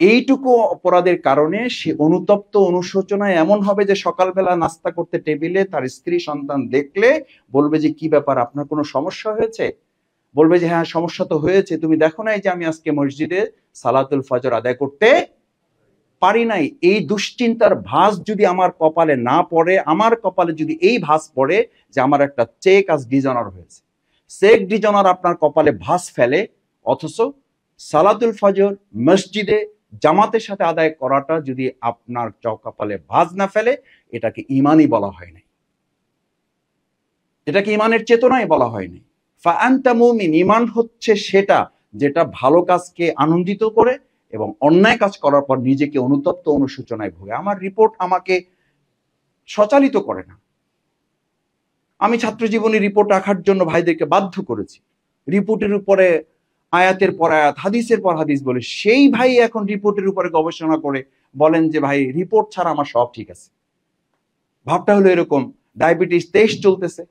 এইটুকু অপরাধের কারণে সে অনুতপ্ত অনুশোচনায় এমন হবে যে সকালবেলা নাস্তা করতে টেবিলে তার স্ত্রী সন্তান দেখলে বলবে যে কি ব্যাপার, আপনার কোনো সমস্যা হয়েছে? বলবে যে হ্যাঁ সমস্যা তো হয়েছে, তুমি দেখো নাই যে আমি আজকে মসজিদে সালাতুল ফজর আদায় করতে পারি নাই। এই দুশ্চিন্তার ভাঁজ যদি আমার কপালে না পড়ে, আমার কপালে যদি এই ভাঁজ পড়ে যে আমার একটা চেক আজ ডিজনার হয়েছে, চেক ডিজনার আপনার কপালে ভাঁজ ফেলে, অথচ সালাতুল ফজর মসজিদে জামাতের সাথে আদায় করাটা যদি আপনার কপালে ভাঁজ না ফেলে, এটাকে ইমানই বলা হয় নাই, এটাকে ইমানের চেতনাই বলা হয়নি। ফাআনতা মুমিন, ইমান হচ্ছে সেটা যেটা ভালো কাজকে আনন্দিত করে এবং অন্যায় কাজ করার পর নিজেকে অনুতপ্ত অনুশোচনায় ভোগে। আমার রিপোর্ট আমাকে সচালিত করে না। আমি ছাত্র জীবনে রিপোর্ট রাখার জন্য ভাইদেরকে বাধ্য করেছি, রিপোর্টের উপরে আয়াতের পর আয়াত হাদিসের পর হাদিস বলে। সেই ভাই এখন রিপোর্টের উপরে গবেষণা করে বলেন যে ভাই রিপোর্ট ছাড়া আমার সব ঠিক আছে। ভাবটা হলো এরকম, ডায়াবেটিস টেস্ট চলতেছে,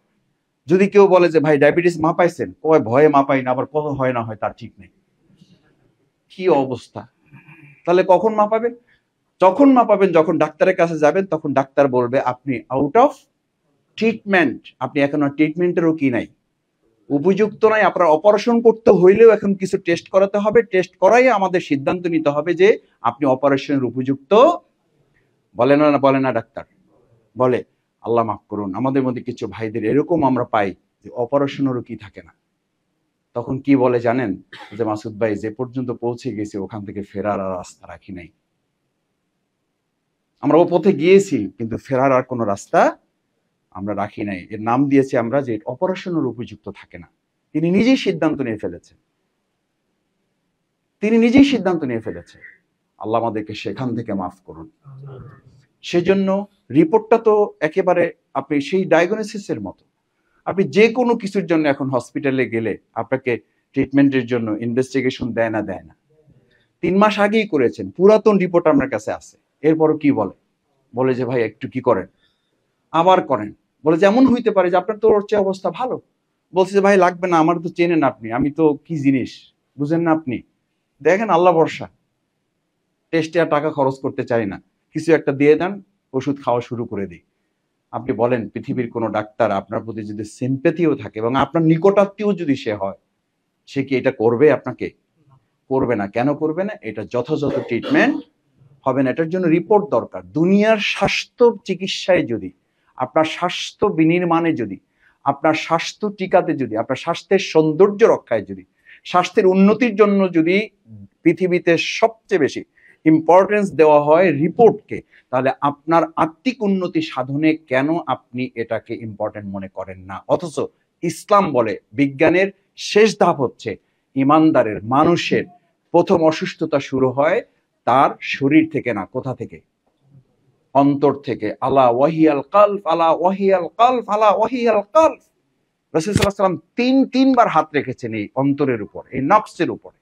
যদি কেউ বলে যে ভাই ডায়াবেটিস মাপাইছেন, কয় ভয়ে মাপাই না, আবার কত হয় না হয় তার ঠিক নেই। কি অবস্থা! তাহলে কখন মাপাবেন? যখন মাপাবেন, যখন ডাক্তারের কাছে যাবেন, তখন ডাক্তার বলবে আপনি আউট অফ ট্রিটমেন্ট, আপনি এখন আর ট্রিটমেন্টেরও কি নাই, উপযুক্ত নাই, আপনার অপারেশন করতে হইলেও এখন কিছু টেস্ট করাতে হবে, টেস্ট করাই আমাদের সিদ্ধান্ত নিতে হবে যে আপনি অপারেশনের উপযুক্ত। বলে না বলে না ডাক্তার? বলে। আল্লাহ মাফ করুন, আমাদের মধ্যে কিছু ভাইদের এরকম আমরা পাই যে অপারেশনেরও কি থাকে না। তখন কি বলে জানেন? যে মাসুদ ভাই যে পর্যন্ত পৌঁছে গেছি ওখান থেকে ফেরার আর রাস্তা রাখি নাই, আমরা ও পথে গিয়েছি কিন্তু ফেরার আর কোনো রাস্তা আমরা রাখি নাই। এর নাম দিয়েছি আমরা যে অপারেশনের উপযুক্ত থাকে না। তিনি নিজেই সিদ্ধান্ত নিয়ে ফেলেছেন, তিনি নিজেই সিদ্ধান্ত নিয়ে ফেলেছেন। আল্লাহ আমাদেরকে সেখান থেকে মাফ করুন। সেজন্য রিপোর্টটা তো একেবারে আপনি সেই ডায়াগনোসিসের মতো। আপনি যে কোনো কিছুর জন্য এখন হসপিটালে গেলে আপনাকে ট্রিটমেন্টের জন্য ইনভেস্টিগেশন দেয় না? 3 মাস আগেই করেছেন, পুরাতন রিপোর্ট আমার কাছে আছে। এরপরও কি বলে যে ভাই একটু কি করেন, আবার করেন। বলে যেমন হইতে পারে যে আপনার তো ওর চেয়ে অবস্থা ভালো। বলছে যে ভাই লাগবে না, আমার তো চেনেন আপনি, আমি তো কি জিনিস বুঝেন না আপনি। দেখেন আল্লাহ ভরসা, টেস্টে আর টাকা খরচ করতে চাই না, কিছু একটা দিয়ে দেন, ওষুধ খাওয়া শুরু করে দিই। আপনি বলেন পৃথিবীর কোনো ডাক্তার আপনার প্রতি যদি সিম্প্যাথিও থাকে এবং আপনার নিকটাত্মীয় যদি সে হয়, সে কি এটা করবে? আপনাকে করবে না। কেন করবে না? এটা যথাযথ ট্রিটমেন্ট হবে না, এটার জন্য রিপোর্ট দরকার। দুনিয়ার স্বাস্থ্য চিকিৎসায় যদি, আপনার স্বাস্থ্য বিনির্মাণে যদি, আপনার স্বাস্থ্য টিকাতে যদি, আপনার স্বাস্থ্যের সৌন্দর্য রক্ষায় যদি, স্বাস্থ্যের উন্নতির জন্য যদি পৃথিবীতে সবচেয়ে বেশি ইম্পর্টেন্স দেওয়া হয় রিপোর্টকে, তাহলে আপনার আত্মিক উন্নতি সাধনে কেন আপনি এটাকে ইম্পর্টেন্ট মনে করেন না? অথচ ইসলাম বলে বিজ্ঞানের শেষ ধাপ হচ্ছে ইমানদারের, মানুষের প্রথম অসুস্থতা শুরু হয় তার শরীর থেকে না, কোথা থেকে? অন্তর থেকে। আলা ওয়াহিয়াল কালব, আলা ওয়াহিয়াল কালব, আলা ওয়াহিয়াল কালব। রাসূল সাল্লাল্লাহু আলাইহি ওয়াসাল্লাম তিনবার হাত রেখেছেন এই অন্তরের উপর, এই নফসের উপরে।